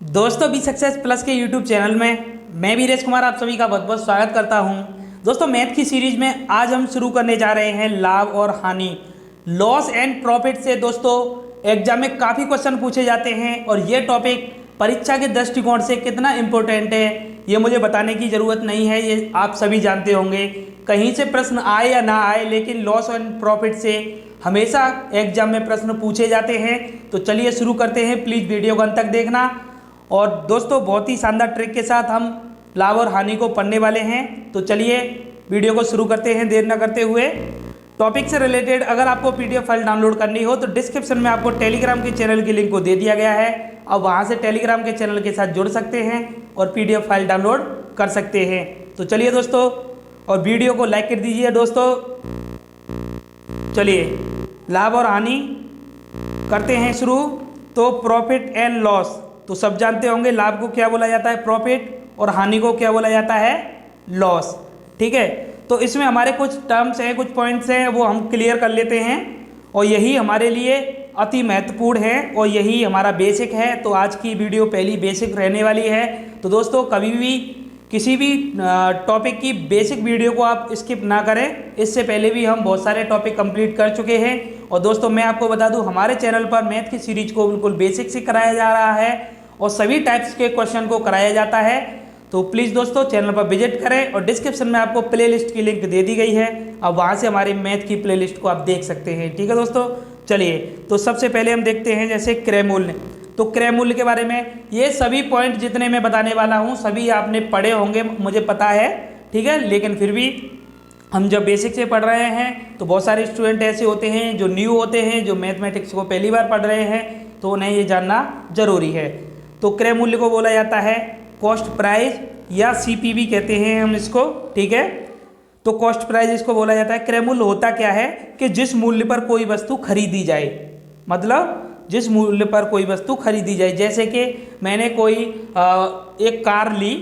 दोस्तों B success plus के YouTube channel में मैं वीरेश कुमार आप सभी का बहुत बहुत स्वागत करता हूं। दोस्तों मैथ की सीरीज में आज हम शुरू करने जा रहे हैं लाभ और हानि, लॉस एंड प्रॉफिट से। दोस्तों एग्जाम में काफ़ी क्वेश्चन पूछे जाते हैं और ये टॉपिक परीक्षा के दृष्टिकोण से कितना इम्पोर्टेंट है ये मुझे बताने की ज़रूरत नहीं है, ये आप सभी जानते होंगे। कहीं से प्रश्न आए या ना आए, लेकिन लॉस एंड प्रॉफिट से हमेशा एग्जाम में प्रश्न पूछे जाते हैं। तो चलिए शुरू करते हैं, प्लीज़ वीडियो को अंत तक देखना। और दोस्तों बहुत ही शानदार ट्रिक के साथ हम लाभ और हानि को पढ़ने वाले हैं। तो चलिए वीडियो को शुरू करते हैं देर न करते हुए। टॉपिक से रिलेटेड अगर आपको पीडीएफ फाइल डाउनलोड करनी हो तो डिस्क्रिप्शन में आपको टेलीग्राम के चैनल की लिंक को दे दिया गया है। अब वहां से टेलीग्राम के चैनल के साथ जुड़ सकते हैं और पीडीएफ फाइल डाउनलोड कर सकते हैं। तो चलिए दोस्तों, और वीडियो को लाइक कर दीजिए दोस्तों। चलिए लाभ और हानि करते हैं शुरू। तो प्रॉफिट एंड लॉस तो सब जानते होंगे, लाभ को क्या बोला जाता है प्रॉफिट और हानि को क्या बोला जाता है लॉस। ठीक है, तो इसमें हमारे कुछ टर्म्स हैं, कुछ पॉइंट्स हैं, वो हम क्लियर कर लेते हैं और यही हमारे लिए अति महत्वपूर्ण है और यही हमारा बेसिक है। तो आज की वीडियो पहली बेसिक रहने वाली है। तो दोस्तों कभी भी किसी भी टॉपिक की बेसिक वीडियो को आप स्किप ना करें। इससे पहले भी हम बहुत सारे टॉपिक कंप्लीट कर चुके हैं। और दोस्तों मैं आपको बता दूं, हमारे चैनल पर मैथ की सीरीज को बिल्कुल बेसिक से कराया जा रहा है और सभी टाइप्स के क्वेश्चन को कराया जाता है। तो प्लीज़ दोस्तों चैनल पर विजिट करें और डिस्क्रिप्शन में आपको प्लेलिस्ट की लिंक दे दी गई है। अब वहाँ से हमारे मैथ की प्लेलिस्ट को आप देख सकते हैं। ठीक है दोस्तों, चलिए तो सबसे पहले हम देखते हैं जैसे क्रय मूल्य। तो क्रय मूल्य के बारे में ये सभी पॉइंट जितने मैं बताने वाला हूँ सभी आपने पढ़े होंगे, मुझे पता है। ठीक है, लेकिन फिर भी हम जब बेसिक से पढ़ रहे हैं तो बहुत सारे स्टूडेंट ऐसे होते हैं जो न्यू होते हैं, जो मैथमेटिक्स को पहली बार पढ़ रहे हैं, तो उन्हें ये जानना जरूरी है। तो क्रय मूल्य को बोला जाता है कॉस्ट प्राइस या सीपीवी कहते हैं हम इसको। ठीक है, तो कॉस्ट प्राइस इसको बोला जाता है। क्रय मूल्य होता क्या है कि जिस मूल्य पर कोई वस्तु खरीदी जाए, मतलब जिस मूल्य पर कोई वस्तु खरीदी जाए। जैसे कि मैंने कोई एक कार ली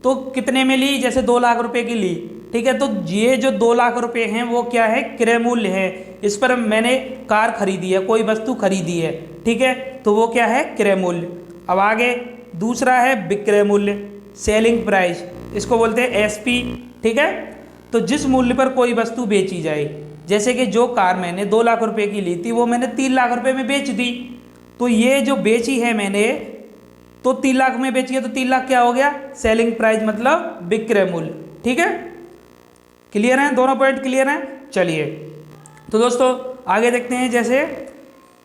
तो कितने में ली, जैसे 2 लाख रुपए की ली। ठीक है, तो ये जो 2 लाख रुपए हैं वो क्या है, क्रय मूल्य है। इस पर मैंने कार खरीदी है, कोई वस्तु खरीदी है। ठीक है, तो वो क्या है, क्रय मूल्य। अब आगे दूसरा है विक्रय मूल्य, सेलिंग प्राइस, इसको बोलते हैं एसपी। ठीक है, तो जिस मूल्य पर कोई वस्तु बेची जाए, जैसे कि जो कार मैंने 2 लाख रुपए की ली थी वो मैंने 3 लाख रुपए में बेच दी। तो ये जो बेची है मैंने, तो 3 लाख में बेची है, तो 3 लाख क्या हो गया, सेलिंग प्राइस मतलब विक्रय मूल्य। ठीक है, क्लियर है, दोनों पॉइंट क्लियर हैं। चलिए तो दोस्तों आगे देखते हैं जैसे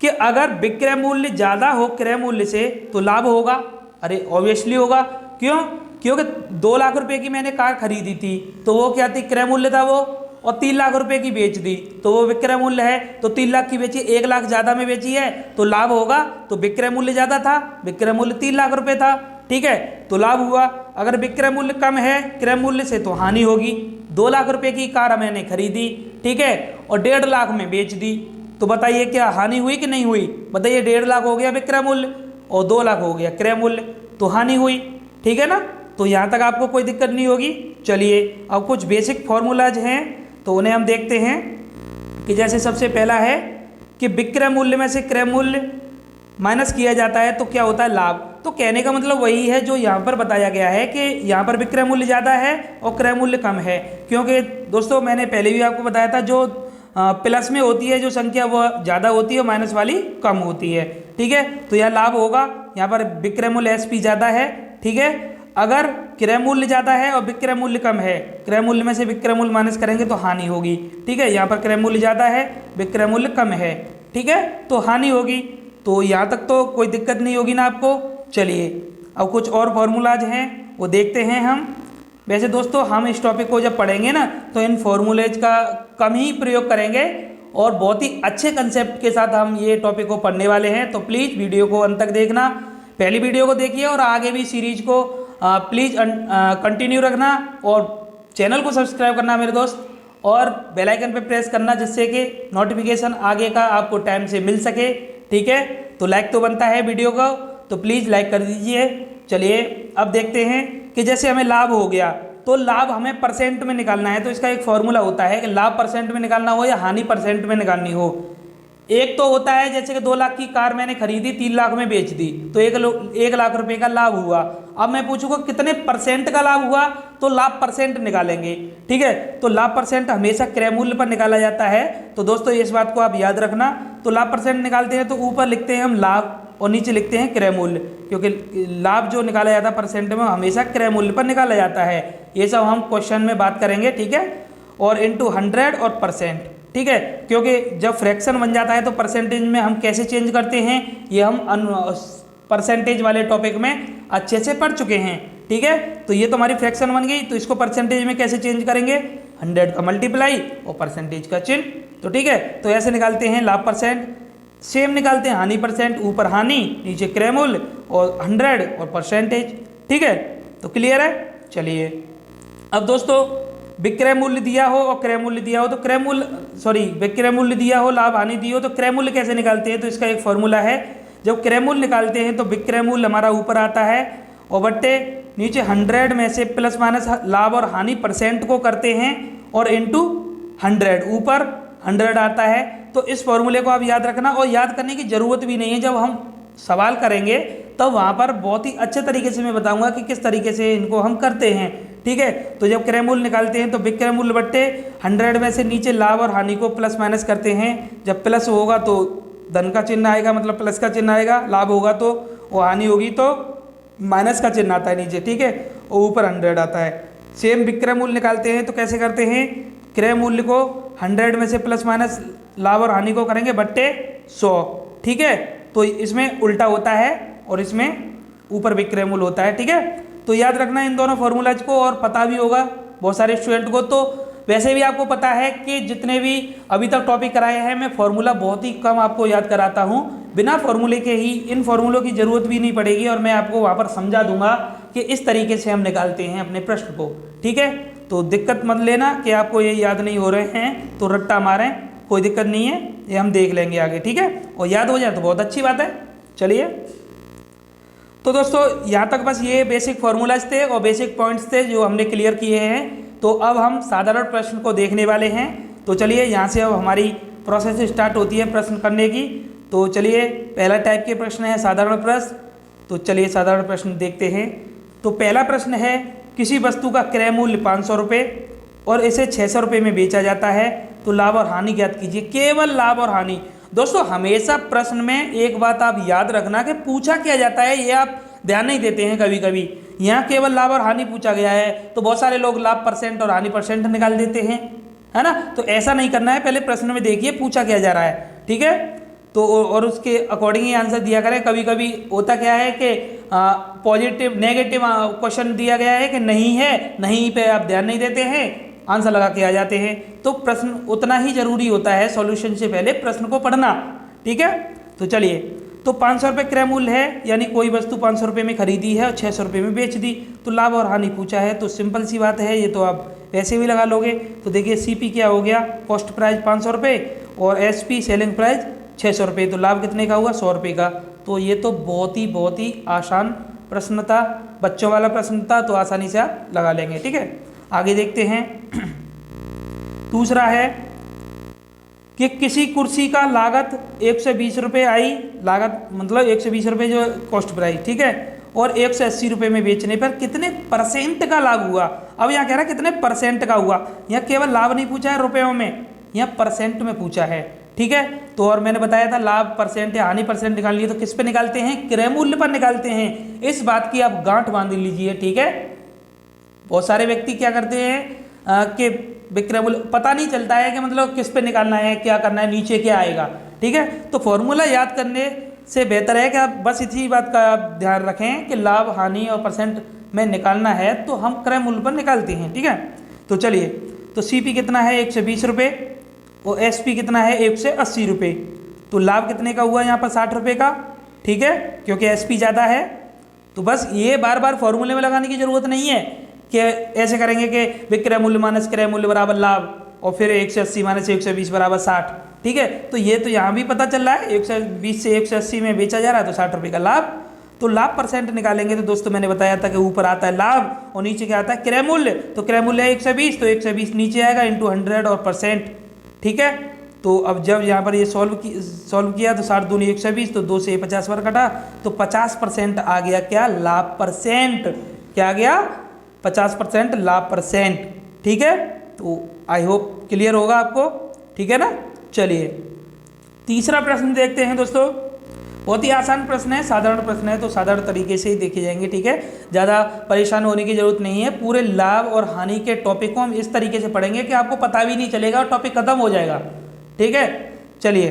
कि अगर विक्रय मूल्य ज़्यादा हो क्रय मूल्य से तो लाभ होगा। अरे ऑब्वियसली होगा, क्यों, क्योंकि 2 लाख रुपए की मैंने कार खरीदी थी तो वो क्या थी, क्रय मूल्य था वो, और 3 लाख रुपए की बेच दी तो वो विक्रय मूल्य है। तो 3 लाख की बेची, 1 लाख ज़्यादा में बेची है तो लाभ होगा। तो विक्रय मूल्य ज़्यादा था, विक्रय मूल्य 3 लाख रुपए था। ठीक है, तो लाभ हुआ। अगर विक्रय मूल्य कम है क्रय मूल्य से तो हानि होगी। 2 लाख रुपए की कार मैंने खरीदी, ठीक है, और 1.5 लाख में बेच दी, तो बताइए क्या हानि हुई कि नहीं हुई। बताइए 1.5 लाख हो गया विक्रय मूल्य और 2 लाख हो गया क्रय मूल्य, तो हानि हुई। ठीक है ना, तो यहाँ तक आपको कोई दिक्कत नहीं होगी। चलिए अब कुछ बेसिक फॉर्मूलाज हैं तो उन्हें हम देखते हैं कि जैसे सबसे पहला है कि विक्रय मूल्य में से क्रय मूल्य माइनस किया जाता है तो क्या होता है, लाभ। तो कहने का मतलब वही है जो यहाँ पर बताया गया है कि यहाँ पर विक्रय मूल्य ज़्यादा है और क्रय मूल्य कम है। क्योंकि दोस्तों मैंने पहले भी आपको बताया था, जो प्लस में होती है जो संख्या वो ज़्यादा होती है, माइनस वाली कम होती है। ठीक है, तो यह लाभ होगा। यहाँ पर विक्रय मूल्य एसपी ज़्यादा है। ठीक है, अगर क्रय मूल्य ज़्यादा है और विक्रय मूल्य कम है, क्रय मूल्य में से विक्रय मूल्य माइनस करेंगे तो हानि होगी। ठीक है, यहाँ पर क्रय मूल्य ज़्यादा है, विक्रय मूल्य कम है, ठीक है, तो हानि होगी। तो यहाँ तक तो कोई दिक्कत नहीं होगी ना आपको। चलिए अब कुछ और फॉर्मूलाज हैं वो देखते हैं हम। वैसे दोस्तों हम इस टॉपिक को जब पढ़ेंगे ना तो इन फॉर्मूलेज का कम ही प्रयोग करेंगे और बहुत ही अच्छे कंसेप्ट के साथ हम ये टॉपिक को पढ़ने वाले हैं। तो प्लीज़ वीडियो को अंत तक देखना, पहली वीडियो को देखिए और आगे भी सीरीज को प्लीज़ कंटिन्यू रखना और चैनल को सब्सक्राइब करना मेरे दोस्त, और बेल आइकन पे प्रेस करना जिससे कि नोटिफिकेशन आगे का आपको टाइम से मिल सके। ठीक है, तो लाइक तो बनता है वीडियो का, तो प्लीज़ लाइक कर दीजिए। चलिए अब देखते हैं कि जैसे हमें लाभ हो गया तो लाभ हमें परसेंट में निकालना है। तो इसका एक फॉर्मूला होता है कि लाभ परसेंट में निकालना हो या हानि परसेंट में निकालनी हो। एक तो होता है जैसे कि 2 लाख की कार मैंने खरीदी 3 लाख में बेच दी तो 1 लाख रुपए का लाभ हुआ। अब मैं पूछूंगा कितने परसेंट का लाभ हुआ, तो लाभ परसेंट निकालेंगे। ठीक है, तो लाभ परसेंट हमेशा क्रय मूल्य पर निकाला जाता है। तो दोस्तों इस बात को आप याद रखना। तो लाभ परसेंट निकालते हैं तो ऊपर लिखते हैं हम लाभ और नीचे लिखते हैं क्रय मूल्य, क्योंकि लाभ जो निकाला जाता है परसेंट में हमेशा क्रय मूल्य पर निकाला जाता है। ये सब हम क्वेश्चन में बात करेंगे। ठीक है, और इंटू 100 और परसेंट। ठीक है, क्योंकि जब फ्रैक्शन बन जाता है तो परसेंटेज में हम कैसे चेंज करते हैं ये हम परसेंटेज वाले टॉपिक में अच्छे से पढ़ चुके हैं। ठीक है, तो ये तो हमारी फ्रैक्शन बन गई, तो इसको परसेंटेज में कैसे चेंज करेंगे, 100 का मल्टीप्लाई और परसेंटेज का चिन्ह। तो ठीक है, तो ऐसे निकालते हैं लाभ परसेंट। सेम निकालते हैं हानि परसेंट, ऊपर हानि नीचे क्रय मूल्य और 100 और परसेंटेज। ठीक है, तो क्लियर है। चलिए अब दोस्तों विक्रय मूल्य दिया हो और क्रय मूल्य दिया हो तो विक्रय मूल्य दिया हो लाभ हानि दी हो तो क्रय मूल्य कैसे निकालते हैं, तो इसका एक फॉर्मूला है। जब क्रय मूल्य निकालते हैं तो विक्रय मूल्य हमारा ऊपर आता है और बट्टे नीचे 100 में से प्लस माइनस लाभ और हानि परसेंट को करते हैं और इंटू 100 ऊपर 100 आता है। तो इस फॉर्मूले को आप याद रखना और याद करने की ज़रूरत भी नहीं है। जब हम सवाल करेंगे तब वहाँ पर बहुत ही अच्छे तरीके से मैं बताऊंगा कि किस तरीके से इनको हम करते हैं। ठीक है, तो जब क्रय मूल्य निकालते हैं तो विक्रय मूल्य बट्टे 100 में से नीचे लाभ और हानि को प्लस माइनस करते हैं। जब प्लस होगा तो धन का चिन्ह आएगा, मतलब प्लस का चिन्ह आएगा, लाभ होगा तो वो हानि होगी तो माइनस का चिन्ह आता है नीचे। ठीक है, और ऊपर 100 आता है। सेम विक्रय मूल्य निकालते हैं तो कैसे करते हैं, क्रय मूल्य को 100 में से प्लस माइनस लाभ और हानि को करेंगे बट्टे 100। ठीक है, तो इसमें उल्टा होता है और इसमें ऊपर विक्रय मूल्य होता है। ठीक है, तो याद रखना इन दोनों फॉर्मूलाज को और पता भी होगा बहुत सारे स्टूडेंट को। तो वैसे भी आपको पता है कि जितने भी अभी तक टॉपिक कराए हैं मैं फॉर्मूला बहुत ही कम आपको याद कराता हूँ। बिना फॉर्मूले के ही इन फॉर्मूलों की ज़रूरत भी नहीं पड़ेगी और मैं आपको वहाँ पर समझा दूंगा कि इस तरीके से हम निकालते हैं अपने प्रश्न को। ठीक है, तो दिक्कत मत लेना कि आपको ये याद नहीं हो रहे हैं तो रट्टा मारें, कोई दिक्कत नहीं है, ये हम देख लेंगे आगे। ठीक है, और याद हो जाए तो बहुत अच्छी बात है। चलिए तो दोस्तों यहाँ तक बस ये बेसिक फॉर्मूलाज थे और बेसिक पॉइंट्स थे जो हमने क्लियर किए हैं। तो अब हम साधारण प्रश्न को देखने वाले हैं। तो चलिए यहाँ से अब हमारी प्रोसेस स्टार्ट होती है प्रश्न करने की। तो चलिए पहला टाइप के प्रश्न है साधारण प्रश्न। तो चलिए साधारण प्रश्न देखते हैं। तो पहला प्रश्न है, किसी वस्तु का क्रय मूल्य 500 रुपये और इसे 600 रुपये में बेचा जाता है, तो लाभ और हानि ज्ञात कीजिए। केवल लाभ और हानि। दोस्तों हमेशा प्रश्न में एक बात आप याद रखना कि पूछा क्या जाता है ये आप ध्यान नहीं देते हैं कभी कभी। यहाँ केवल लाभ और हानि पूछा गया है तो बहुत सारे लोग लाभ परसेंट और हानि परसेंट निकाल देते हैं, है ना। तो ऐसा नहीं करना है, पहले प्रश्न में देखिए पूछा क्या जा रहा है। ठीक है, तो और उसके अकॉर्डिंग ही आंसर दिया करें। कभी कभी होता क्या है कि पॉजिटिव नेगेटिव क्वेश्चन दिया गया है कि नहीं है, नहीं पे आप ध्यान नहीं देते हैं, आंसर लगा के आ जाते हैं। तो प्रश्न उतना ही जरूरी होता है सॉल्यूशन से पहले प्रश्न को पढ़ना। ठीक है, तो चलिए, तो 500 रुपये क्रय मूल्य है, यानी कोई वस्तु 500 रुपये में खरीदी है और 600 रुपये में बेच दी, तो लाभ और हानि पूछा है। तो सिंपल सी बात है, ये तो आप वैसे भी लगा लोगे। तो देखिए CP क्या हो गया, कॉस्ट प्राइस 500 रुपये और SP सेलिंग प्राइस 600 रुपये, तो लाभ कितने का हुआ, 100 रुपये का। तो ये तो बहुत ही आसान प्रश्न था, बच्चों वाला प्रश्न था, तो आसानी से आप लगा लेंगे। ठीक है, आगे देखते हैं। दूसरा है कि किसी कुर्सी का लागत 120 रुपये आई, लागत मतलब 120 रुपये जो कॉस्ट प्राइस, ठीक है, और 180 रुपये में बेचने पर कितने परसेंट का लाभ हुआ। अब यहाँ कह रहा है कितने परसेंट का हुआ, यहाँ केवल लाभ नहीं पूछा है रुपयों में, यहाँ परसेंट में पूछा है। ठीक है, तो और मैंने बताया था लाभ परसेंट या हानि परसेंट निकालनी है तो किस पे निकालते हैं, क्रय मूल्य पर निकालते हैं। इस बात की आप गांठ बांध लीजिए। ठीक है, बहुत सारे व्यक्ति क्या करते हैं कि विक्रय मूल्य पता नहीं चलता है कि मतलब किस पे निकालना है, क्या करना है, नीचे क्या आएगा। ठीक है, तो फॉर्मूला याद करने से बेहतर है कि आप बस इसी बात का आप ध्यान रखें कि लाभ हानि और परसेंट में निकालना है तो हम क्रय मूल्य पर निकालते हैं। ठीक है, तो चलिए, तो CP कितना है 120 रुपये और SP कितना है 180 रुपये, तो लाभ कितने का हुआ यहाँ पर 60 रुपये का। ठीक है, क्योंकि SP ज़्यादा है, तो बस ये बार बार फॉर्मूले में लगाने की जरूरत नहीं है कि ऐसे करेंगे कि विक्रय मूल्य माइनस क्रय मूल्य बराबर लाभ और फिर 180 माइनस 120 बराबर 60। ठीक है, तो ये तो यहाँ भी पता चल रहा है 120 से 180 में बेचा जा रहा है तो 60 रुपये का लाभ। तो लाभ परसेंट निकालेंगे तो दोस्तों मैंने बताया था कि ऊपर आता है लाभ और नीचे क्या आता है, क्रय मूल्य। तो क्रय मूल्य है 120, तो 120 नीचे आएगा इंटू 100 और परसेंट। ठीक है, तो अब जब यहाँ पर ये सॉल्व किया तो 60 दूनी 120, तो 2 से 50 बार कटा, तो 50% आ गया क्या, लाभ परसेंट। क्या आ गया, 50% लाभ परसेंट। ठीक है, तो आई होप क्लियर होगा आपको, ठीक है ना। चलिए तीसरा प्रश्न देखते हैं दोस्तों। बहुत ही आसान प्रश्न है, साधारण प्रश्न है, तो साधारण तरीके से ही देखे जाएंगे। ठीक है, ज़्यादा परेशान होने की जरूरत नहीं है। पूरे लाभ और हानि के टॉपिक को हम इस तरीके से पढ़ेंगे कि आपको पता भी नहीं चलेगा और टॉपिक खत्म हो जाएगा। ठीक है, चलिए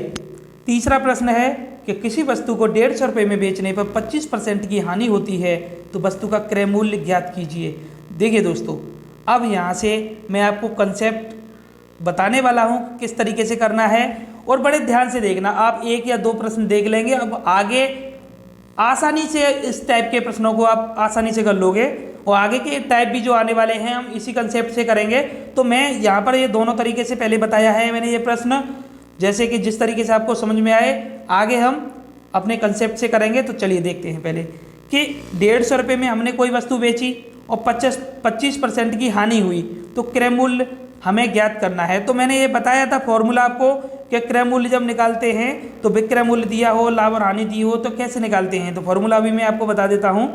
तीसरा प्रश्न है कि किसी वस्तु को 150 रुपये में बेचने पर 25% की हानि होती है, तो वस्तु का क्रय मूल्य ज्ञात कीजिए। देखिए दोस्तों, अब यहाँ से मैं आपको कंसेप्ट बताने वाला हूँ किस तरीके से करना है, और बड़े ध्यान से देखना। आप 1 या 2 प्रश्न देख लेंगे, अब आगे आसानी से इस टाइप के प्रश्नों को आप आसानी से कर लोगे, और आगे के टाइप भी जो आने वाले हैं हम इसी कंसेप्ट से करेंगे। तो मैं यहाँ पर ये दोनों तरीके से पहले बताया है मैंने ये प्रश्न, जैसे कि जिस तरीके से आपको समझ में आए आगे हम अपने कंसेप्ट से करेंगे। तो चलिए देखते हैं पहले कि 150 रुपये में हमने कोई वस्तु बेची और 25% की हानि हुई, तो क्रय मूल्य हमें ज्ञात करना है। तो मैंने ये बताया था फॉर्मूला आपको कि क्रय मूल्य जब निकालते हैं तो विक्रय मूल्य दिया हो, लाभ और हानि दी हो, तो कैसे निकालते हैं। तो फॉर्मूला अभी मैं आपको बता देता हूँ।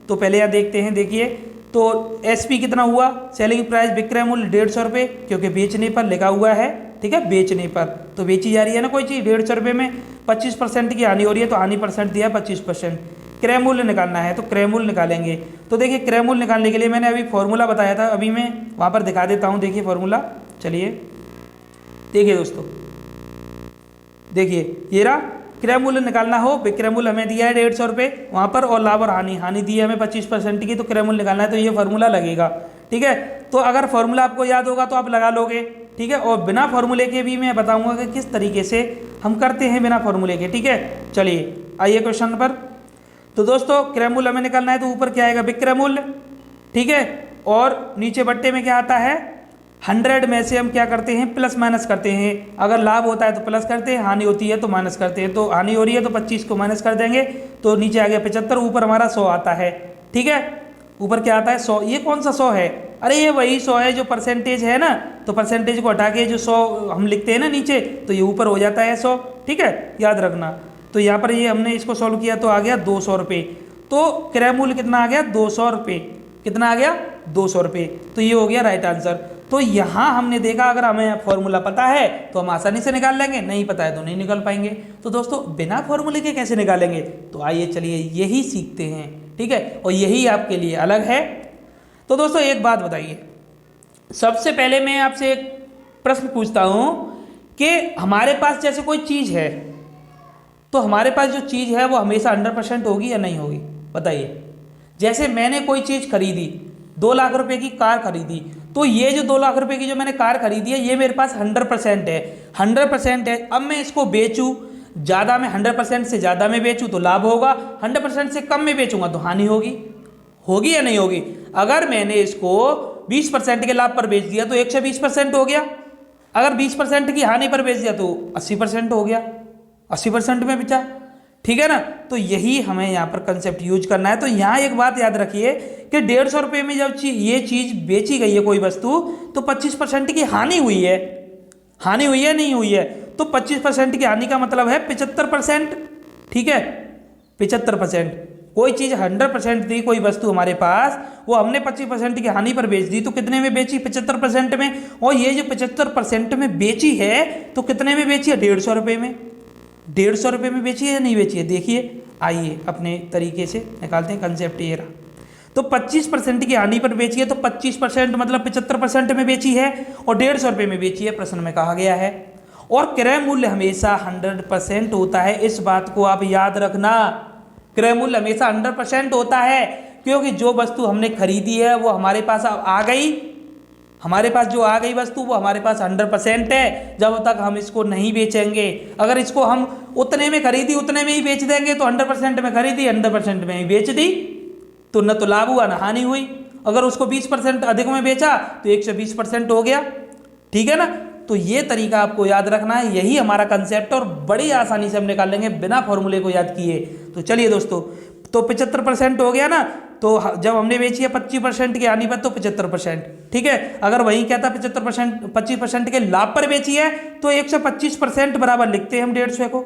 तो पहले यहाँ देखते हैं, देखिए तो एसपी कितना हुआ, सेलिंग प्राइस विक्रय मूल्य 150 रुपये, क्योंकि बेचने पर लिखा हुआ है। ठीक है, बेचने पर तो बेची जा रही है ना कोई चीज़ 150 रुपये में, 25% की हानि हो रही है, तो हानि परसेंट दिया 25%। क्रय मूल्य निकालना है तो क्रय मूल्य निकालेंगे। तो देखिए क्रय मूल्य निकालने के लिए मैंने अभी फॉर्मूला बताया था, अभी मैं वहाँ पर दिखा देता हूँ। देखिए फॉर्मूला, चलिए देखिए दोस्तों, देखिए ये रहा। क्रय मूल्य निकालना हो, विक्रय मूल्य हमें दिया है 150 रुपये वहाँ पर, और लाभ और हानि दी है हमें 25% की, तो क्रय मूल्य निकालना है, तो ये फॉर्मूला लगेगा। ठीक है, तो अगर फॉर्मूला आपको याद होगा तो आप लगा लोगे। ठीक है, और बिना फॉर्मूले के भी मैं बताऊंगा कि किस तरीके से हम करते हैं बिना फॉर्मूले के। ठीक है, चलिए आइए क्वेश्चन पर। तो दोस्तों क्रय मूल्य हमें निकालना है, तो ऊपर क्या आएगा, विक्रय मूल्य। ठीक है, और नीचे बट्टे में क्या आता है, 100 में से हम क्या करते हैं, प्लस माइनस करते हैं। अगर लाभ होता है तो प्लस करते हैं, हानि होती है तो माइनस करते हैं। तो हानि हो रही है तो 25 को माइनस कर देंगे, तो नीचे आ गया 75, ऊपर हमारा 100 आता है। ठीक है, ऊपर क्या आता है 100। ये कौन सा 100 है, अरे ये वही 100 है जो परसेंटेज है ना, तो परसेंटेज को हटा के जो 100 हम लिखते हैं ना नीचे, तो ये ऊपर हो जाता है 100। ठीक है, याद रखना। तो यहाँ पर ये हमने इसको सॉल्व किया तो आ गया 200 रुपये। तो क्रय मूल्य कितना आ गया, 200 रुपये। कितना आ गया, 200 रुपये। तो ये हो गया राइट आंसर। तो यहाँ हमने देखा अगर हमें फॉर्मूला पता है तो हम आसानी से निकाल लेंगे, नहीं पता है तो नहीं निकाल पाएंगे। तो दोस्तों बिना फॉर्मूले के कैसे निकालेंगे, तो आइए चलिए यही सीखते हैं। ठीक है, और यही आपके लिए अलग है। तो दोस्तों एक बात बताइए, सबसे पहले मैं आपसे एक प्रश्न पूछता हूँ कि हमारे पास जैसे कोई चीज़ है, तो हमारे पास जो चीज़ है वो हमेशा 100% होगी या नहीं होगी, बताइए। जैसे मैंने कोई चीज़ खरीदी, 2 लाख रुपए की कार खरीदी, तो ये जो 2 लाख रुपए की जो मैंने कार खरीदी है ये मेरे पास 100% है, 100% है। अब मैं इसको बेचूं ज़्यादा में, 100% से ज़्यादा में बेचूं तो लाभ होगा, 100% से कम में बेचूंगा तो हानि होगी। होगी या नहीं होगी। अगर मैंने इसको 20% के लाभ पर बेच दिया तो 120% हो गया, अगर 20% की हानि पर बेच दिया तो 80% हो गया, 80% में बेचा। ठीक है ना, तो यही हमें यहाँ पर कंसेप्ट यूज करना है। तो यहाँ एक बात याद रखिए कि 150 रुपये में जब ये चीज़ बेची गई है कोई वस्तु, तो 25% की हानि हुई है। हानि हुई है नहीं हुई है, तो 25% की हानि का मतलब है 75%। ठीक है, 75%। कोई चीज़ 100% थी कोई वस्तु हमारे पास, वो हमने 25% की हानि पर बेच दी, तो कितने में बेची, 75% में। और ये जो 75% में बेची है तो कितने में बेची है, 150 रुपये में। 150 रुपये में बेची है या नहीं बेची है, देखिए आइए अपने तरीके से निकालते हैं कंसेप्ट। ये रहा, तो 25% की हानि पर बेची है, तो 25% मतलब 75% में बेची है, और 150 रुपये में बेची है, प्रश्न में कहा गया है। और क्रय मूल्य हमेशा 100% होता है, इस बात को आप याद रखना। क्रय मूल्य हमेशा 100% होता है, क्योंकि जो वस्तु हमने खरीदी है वो हमारे पास आ गई, हमारे पास जो आ गई वस्तु वो हमारे पास 100% है। जब तक हम इसको नहीं बेचेंगे, अगर इसको हम उतने में खरीदी उतने में ही बेच देंगे, तो 100% में खरीदी 100% में ही बेच दी, तो न तो लाभ हुआ ना हानि हुई। अगर उसको 20% अधिक में बेचा तो 120% हो गया। ठीक है ना, तो ये तरीका आपको याद रखना है, यही हमारा कंसेप्ट, और बड़ी आसानी से हम निकाल लेंगे बिना फॉर्मूले को याद किए। तो चलिए दोस्तों, तो 75% हो गया ना, तो जब हमने बेची है 25% की हानि पर तो 75%, ठीक है। अगर वही क्या था 75%, 25% के लाभ पर बेची है तो 125% बराबर लिखते हैं हम 150 को,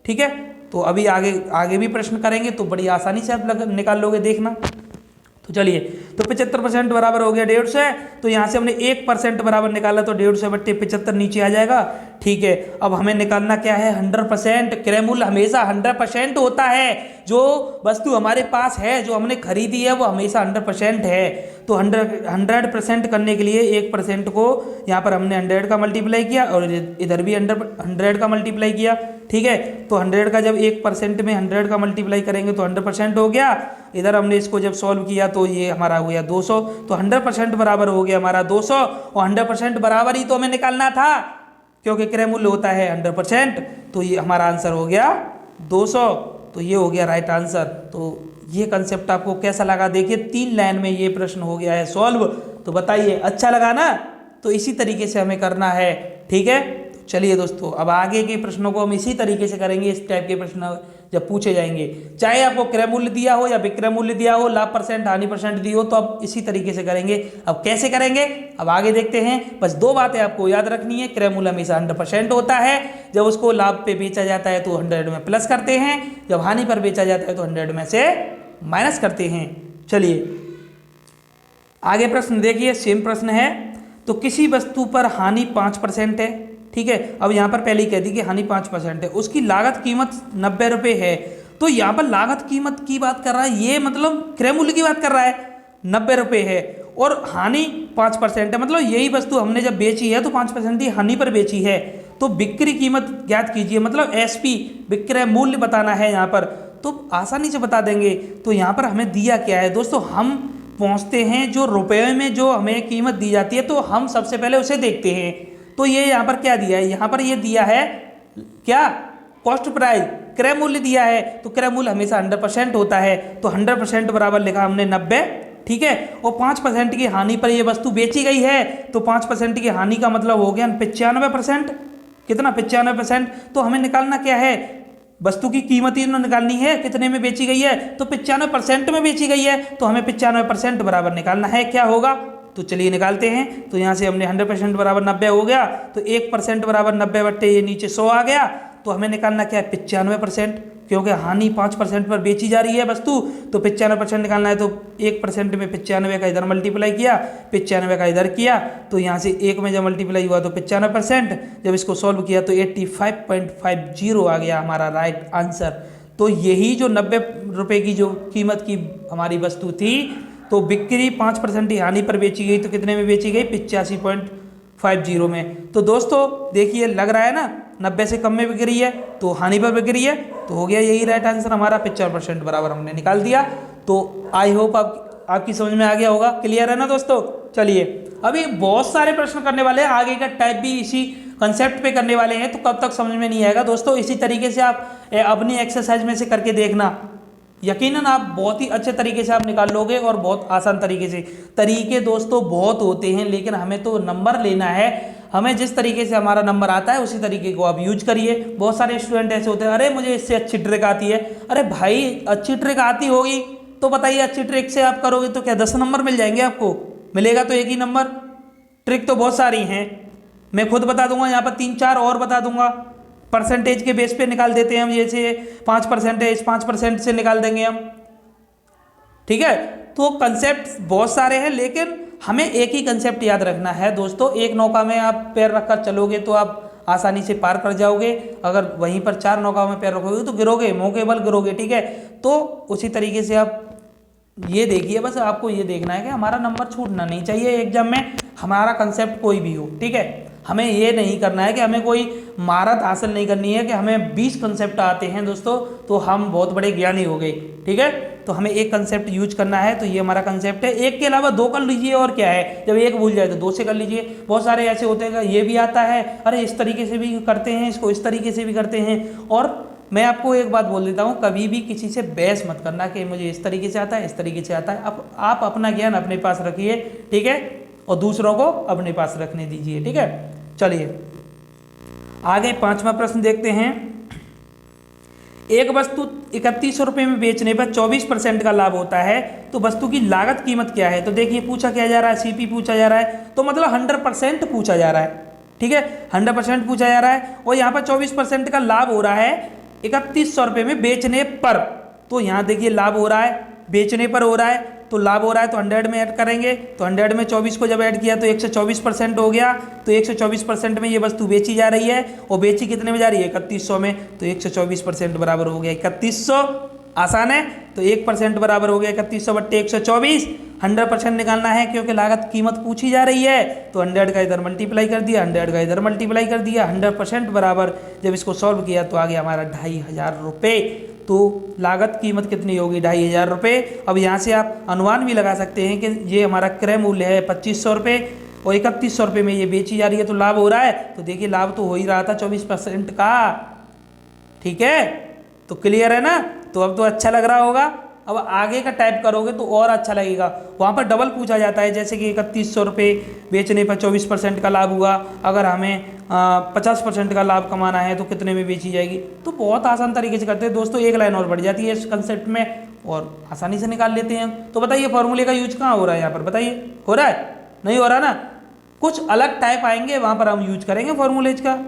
ठीक है। तो अभी आगे आगे भी प्रश्न करेंगे तो बड़ी आसानी से आप निकाल लोगे, देखना। तो चलिए, तो 75% बराबर हो गया 150, तो यहाँ से हमने 1% बराबर निकाला तो 150/75 नीचे आ जाएगा, ठीक है। अब हमें निकालना क्या है, 100%। क्रय मूल्य हमेशा 100% होता है। जो वस्तु हमारे पास है, जो हमने खरीदी है, वो हमेशा 100% है। तो 100% करने के लिए 1% को यहाँ पर हमने 100 का मल्टीप्लाई किया और इधर भी 100 का मल्टीप्लाई किया, ठीक है। तो 100 का जब 1% में 100 का मल्टीप्लाई करेंगे तो 100% हो गया। इधर हमने इसको जब सॉल्व किया तो ये हमारा हो गया 200। तो 100% बराबर हो गया हमारा 200, और 100% बराबर ही तो हमें निकालना था क्योंकि क्रय मूल्य होता है 100%। तो ये हमारा आंसर हो गया 200। तो ये हो गया राइट आंसर। तो ये कंसेप्ट आपको कैसा लगा, देखिए 3 लाइन में ये प्रश्न हो गया है सॉल्व। तो बताइए अच्छा लगा ना। तो इसी तरीके से हमें करना है, ठीक है। तो चलिए दोस्तों, अब आगे के प्रश्नों को हम इसी तरीके से करेंगे। इस टाइप के प्रश्न जब पूछे जाएंगे, चाहे आपको क्रय मूल्य दिया हो या विक्रय मूल्य दिया हो, लाभ % हानि % दी हो, तो आप इसी तरीके से करेंगे। अब कैसे करेंगे, अब आगे देखते हैं। बस 2 बातें आपको याद रखनी है। क्रय मूल्य हमेशा 100% होता है। जब उसको लाभ पे बेचा जाता है तो 100 में प्लस करते हैं, जब हानि पर बेचा जाता है तो 100 में से माइनस करते हैं। चलिए आगे प्रश्न देखिए, सेम प्रश्न है। तो किसी वस्तु पर हानि 5% है, ठीक है। अब यहाँ पर पहले ही कह दी कि हानि 5% है, उसकी लागत कीमत 90 रुपये है। तो यहाँ पर लागत कीमत की बात कर रहा है, ये मतलब क्रय मूल्य की बात कर रहा है। 90 रुपये है और हानि 5% है, मतलब यही वस्तु हमने जब बेची है तो 5% ही हानि पर बेची है। तो बिक्री कीमत ज्ञात कीजिए, मतलब SP विक्रय मूल्य बताना है यहाँ पर। तो आसानी से बता देंगे। तो यहाँ पर हमें दिया क्या है दोस्तों, हम पहुँचते हैं जो रुपये में जो हमें कीमत दी जाती है तो हम सबसे पहले उसे देखते हैं। तो ये यहाँ पर क्या दिया है, यहाँ पर ये दिया है क्या, कॉस्ट प्राइस, क्रय मूल्य दिया है। तो क्रय मूल्य हमेशा 100% होता है। तो 100% बराबर लिखा हमने 90, ठीक है। और 5% की हानि पर ये वस्तु बेची गई है। तो 5% की हानि का मतलब हो गया 95%। कितना, 95%। तो हमें निकालना क्या है, वस्तु की कीमत ही निकालनी है, कितने में बेची गई है, तो 95% में बेची गई है। तो हमें 95% बराबर निकालना है, क्या होगा। तो चलिए निकालते हैं। तो यहाँ से हमने 100% बराबर 90 हो गया। तो 1% बराबर 90 ये नीचे 100 आ गया। तो हमें निकालना क्या है, 95%, क्योंकि हानि 5% पर बेची जा रही है वस्तु। तो 95% निकालना है। तो 1% में 95 का इधर मल्टीप्लाई किया, 95 का इधर किया। तो यहाँ से 1 में जब मल्टीप्लाई हुआ तो 95%, जब इसको सॉल्व किया तो 85.50 आ गया हमारा राइट आंसर। तो यही जो 90 रुपये की जो कीमत की हमारी वस्तु थी, तो बिक्री 5% ही हानि पर बेची गई। तो कितने में बेची गई, 85.50 में। तो दोस्तों देखिए, लग रहा है ना 90 से कम में बिक रही है तो हानि पर बिक रही है। तो हो गया यही राइट आंसर हमारा, 95% बराबर हमने निकाल दिया। तो आई होप आपकी समझ में आ गया होगा, क्लियर है ना दोस्तों। चलिए अभी बहुत सारे प्रश्न करने वाले हैं, आगे का टाइप भी इसी कंसेप्ट पे करने वाले हैं। तो कब तक समझ में नहीं आएगा दोस्तों, इसी तरीके से आप अपनी एक्सरसाइज में से करके देखना, यकीनन आप बहुत ही अच्छे तरीके से आप निकाल लोगे और बहुत आसान तरीके से। तरीके दोस्तों बहुत होते हैं, लेकिन हमें तो नंबर लेना है। हमें जिस तरीके से हमारा नंबर आता है उसी तरीके को आप यूज करिए। बहुत सारे स्टूडेंट ऐसे होते हैं, अरे मुझे इससे अच्छी ट्रिक आती है। अरे भाई अच्छी ट्रिक आती होगी तो बताइए, अच्छी ट्रिक से आप करोगे तो क्या 10 नंबर मिल जाएंगे आपको, मिलेगा तो एक ही नंबर। ट्रिक तो बहुत सारी हैं, मैं खुद बता दूंगा, यहाँ पर 3-4 और बता दूंगा। परसेंटेज के बेस पे निकाल देते हैं हम, जैसे 5% है, इस 5% से निकाल देंगे हम, ठीक है। तो कंसेप्ट बहुत सारे हैं, लेकिन हमें एक ही कंसेप्ट याद रखना है दोस्तों। एक नौका में आप पैर रखकर चलोगे तो आप आसानी से पार कर जाओगे। अगर वहीं पर 4 नौकाओं में पैर रखोगे तो गिरोगे, मुंह के बल गिरोगे, ठीक है। तो उसी तरीके से आप ये देखिए, बस आपको ये देखना है कि हमारा नंबर छूटना नहीं चाहिए एग्जाम में, हमारा कंसेप्ट कोई भी हो, ठीक है। हमें ये नहीं करना है कि हमें कोई महारत हासिल नहीं करनी है कि हमें 20 कंसेप्ट आते हैं दोस्तों तो हम बहुत बड़े ज्ञानी हो गए, ठीक है। तो हमें एक कंसेप्ट यूज करना है। तो ये हमारा कंसेप्ट है। एक के अलावा 2 कर लीजिए, और क्या है, जब एक भूल जाए तो 2 से कर लीजिए। बहुत सारे ऐसे होते हैं ये भी आता है, अरे इस तरीके से भी करते हैं, इसको इस तरीके से भी करते हैं। और मैं आपको एक बात बोल देता हूँ, कभी भी किसी से बहस मत करना कि मुझे इस तरीके से आता है, इस तरीके से आता है। अब आप अपना ज्ञान अपने पास रखिए, ठीक है, और दूसरों को अपने पास रखने दीजिए, ठीक है। चलिए आगे 5वां प्रश्न देखते हैं। एक वस्तु 3100 रुपये में बेचने पर 24% का लाभ होता है, तो वस्तु की लागत कीमत क्या है? तो देखिए पूछा क्या जा रहा है, सीपी पूछा जा रहा है, तो मतलब 100% पूछा जा रहा है। ठीक है, 100% पूछा जा रहा है और यहाँ पर 24% का लाभ हो रहा है 3100 रुपये में बेचने पर। तो यहाँ देखिए लाभ हो रहा है, बेचने पर हो रहा है, तो लाभ हो रहा है तो 100 में ऐड करेंगे, तो 100 में 24 को जब ऐड किया तो 124% हो गया। तो 124% में ये वस्तु बेची जा रही है और बेची कितने में जा रही है? 3100 में, तो 124% बराबर हो गया 3100। आसान है, तो 1% बराबर हो गया 3100 बट्टे 124। 100% निकालना है क्योंकि लागत कीमत पूछी जा रही है, तो 100 का इधर मल्टीप्लाई कर दिया, 100 का इधर मल्टीप्लाई कर दिया। 100% बराबर जब इसको सॉल्व किया तो आ गया हमारा 2500 रुपये। तो लागत कीमत कितनी होगी? 2500 रुपये। अब यहाँ से आप अनुमान भी लगा सकते हैं कि ये हमारा क्रय मूल्य है 2500 रुपये और 3100 रुपये में ये बेची जा रही है, तो लाभ हो रहा है। तो देखिए लाभ तो हो ही रहा था 24% का। ठीक है, तो क्लियर है ना? तो अब तो अच्छा लग रहा होगा। अब आगे का टाइप करोगे तो और अच्छा लगेगा। वहाँ पर डबल पूछा जाता है, जैसे कि 3100 रुपये बेचने पर 24% का लाभ हुआ, अगर हमें 50% का लाभ कमाना है तो कितने में बेची जाएगी। तो बहुत आसान तरीके से करते हैं दोस्तों, एक लाइन और बढ़ जाती है इस कंसेप्ट में और आसानी से निकाल लेते हैं। तो बताइए फॉर्मूले का यूज कहाँ हो रहा है? यहाँ पर बताइए, हो रहा है? नहीं हो रहा ना? कुछ अलग टाइप आएंगे, वहाँ पर हम यूज करेंगे फॉर्मूलेज का,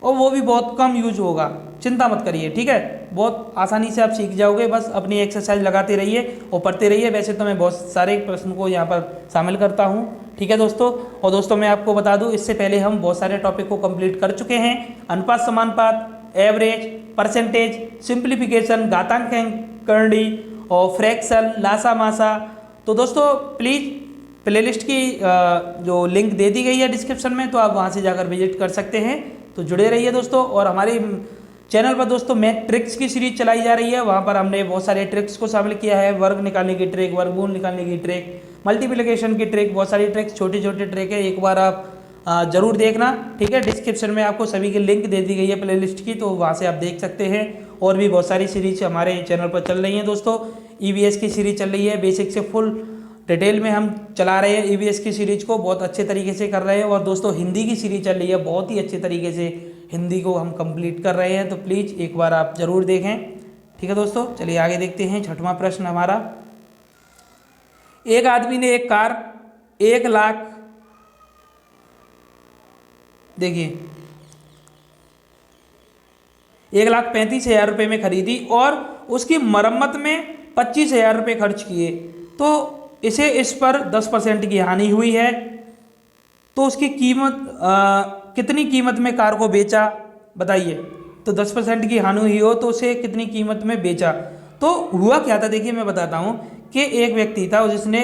और वो भी बहुत कम यूज होगा, चिंता मत करिए। ठीक है, बहुत आसानी से आप सीख जाओगे, बस अपनी एक्सरसाइज लगाते रहिए और पढ़ते रहिए। वैसे तो मैं बहुत सारे प्रश्न को यहाँ पर शामिल करता हूँ। ठीक है दोस्तों, और दोस्तों मैं आपको बता दूँ, इससे पहले हम बहुत सारे टॉपिक को कंप्लीट कर चुके हैं। अनुपात समानुपात, एवरेज, परसेंटेज, सिंप्लीफिकेशन, घातांक करणी और फ्रैक्शन, लासा मासा। तो दोस्तों प्लीज़ प्लेलिस्ट की जो लिंक दे दी गई है डिस्क्रिप्शन में, तो आप वहाँ से जाकर विजिट कर सकते हैं। तो जुड़े रहिए दोस्तों। और हमारे चैनल पर दोस्तों मैथ ट्रिक्स की सीरीज चलाई जा रही है, वहाँ पर हमने बहुत सारे ट्रिक्स को शामिल किया है। वर्ग निकालने की ट्रिक, वर्गमूल निकालने की ट्रिक, मल्टीप्लिकेशन की ट्रिक, बहुत सारी ट्रिक्स, छोटे छोटे ट्रिक है। एक बार आप जरूर देखना। ठीक है, डिस्क्रिप्शन में आपको सभी की लिंक दे दी गई है प्लेलिस्ट की, तो वहाँ से आप देख सकते हैं। और भी बहुत सारी सीरीज हमारे चैनल पर चल रही हैं दोस्तों। EVS की सीरीज चल रही है, बेसिक से फुल डिटेल में हम चला रहे हैं EVS की सीरीज को, बहुत अच्छे तरीके से कर रहे हैं। और दोस्तों हिंदी की सीरीज चल रही है, बहुत ही अच्छे तरीके से हिंदी को हम कंप्लीट कर रहे हैं, तो प्लीज़ एक बार आप ज़रूर देखें। ठीक है दोस्तों, चलिए आगे देखते हैं। छठवां प्रश्न हमारा, एक आदमी ने एक कार 1,00,000, देखिए 1,35,000 रुपये में खरीदी और उसकी मरम्मत में 25,000 रुपये खर्च किए, तो इसे इस पर 10% की हानि हुई है, तो उसकी कीमत कितनी कीमत में कार को बेचा? बताइए। तो 10% की हानि हुई हो तो उसे कितनी कीमत में बेचा? तो हुआ क्या था, देखिए मैं बताता हूँ कि एक व्यक्ति था जिसने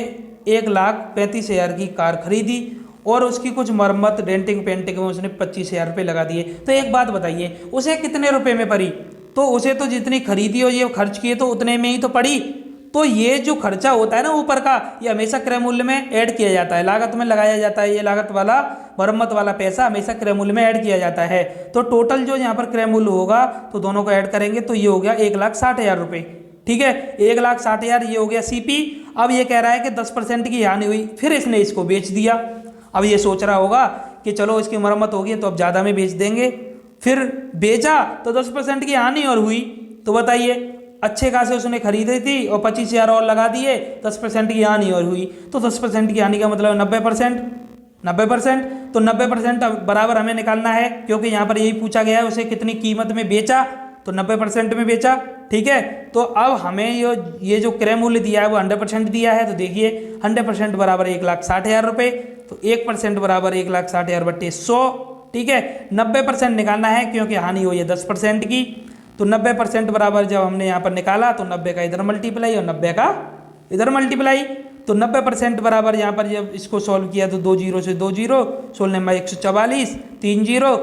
1,35,000 की कार खरीदी और उसकी कुछ मरम्मत, डेंटिंग पेंटिंग में उसने 25,000 रुपये लगा दिए। तो एक बात बताइए, उसे कितने रुपए में पड़ी? तो उसे तो जितनी खरीदी और ये खर्च किए तो उतने में ही तो पड़ी। तो ये जो खर्चा होता है ना ऊपर का, ये हमेशा क्रय मूल्य में ऐड किया जाता है, लागत में लगाया जाता है। ये लागत वाला, मरम्मत वाला पैसा हमेशा क्रय मूल्य में ऐड किया जाता है। तो टोटल जो यहाँ पर क्रय मूल्य होगा, तो दोनों को ऐड करेंगे तो ये हो गया 1,60,000 रुपये। ठीक है, 1,60,000 ये हो गया CP। अब ये कह रहा है कि 10% की हानि हुई, फिर इसने इसको बेच दिया। अब ये सोच रहा होगा कि चलो इसकी मरम्मत होगी तो अब ज़्यादा में बेच देंगे, फिर बेचा तो 10% की हानि और हुई। तो बताइए, अच्छे खासे उसने खरीदी थी और 25,000 और लगा दिए, 10% की हानि और हुई। तो 10% की हानि का मतलब 90%। 90%, तो 90% बराबर हमें निकालना है, क्योंकि यहाँ पर यही पूछा गया है उसे कितनी कीमत में बेचा, तो 90% में बेचा। ठीक है, तो अब हमें ये जो क्रय मूल्य दिया है वो 100% दिया है। तो देखिए 100% बराबर 1,60,000 रुपये, तो 1% बराबर 1,60,000 बट्टे 100। ठीक है, 90% निकालना है क्योंकि हानि हुई है 10% की। तो 90% बराबर जब हमने यहाँ पर निकाला तो 90 का इधर मल्टीप्लाई और 90 का इधर मल्टीप्लाई। तो 90% बराबर यहाँ पर जब इसको सॉल्व किया तो 2 0 से 2 0, 16 में 144, 3 0,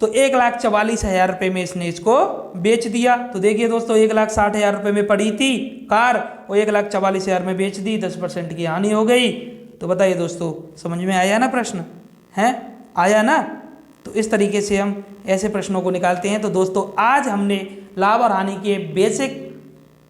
तो 1,44,000 रुपये में इसने इसको बेच दिया। तो देखिए दोस्तों 1,60,000 रुपये में पड़ी थी कार और 1,44,000 में बेच दी, 10% की हानि हो गई। तो बताइए दोस्तों, समझ में आया ना प्रश्न? है, आया ना? तो इस तरीके से हम ऐसे प्रश्नों को निकालते हैं। तो दोस्तों आज हमने लाभ और हानि के बेसिक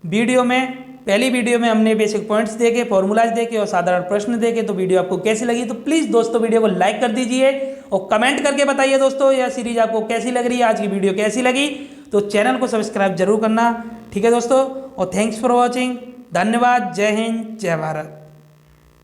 वीडियो में, पहली वीडियो में हमने बेसिक पॉइंट्स देखे, फॉर्मूलाज देखे और साधारण प्रश्न देखे। तो वीडियो आपको कैसी लगी? तो प्लीज़ दोस्तों वीडियो को लाइक कर दीजिए और कमेंट करके बताइए दोस्तों यह सीरीज आपको कैसी लग रही है, आज की वीडियो कैसी लगी। तो चैनल को सब्सक्राइब जरूर करना। ठीक है दोस्तों, और थैंक्स फॉर वॉचिंग। धन्यवाद। जय हिंद, जय भारत।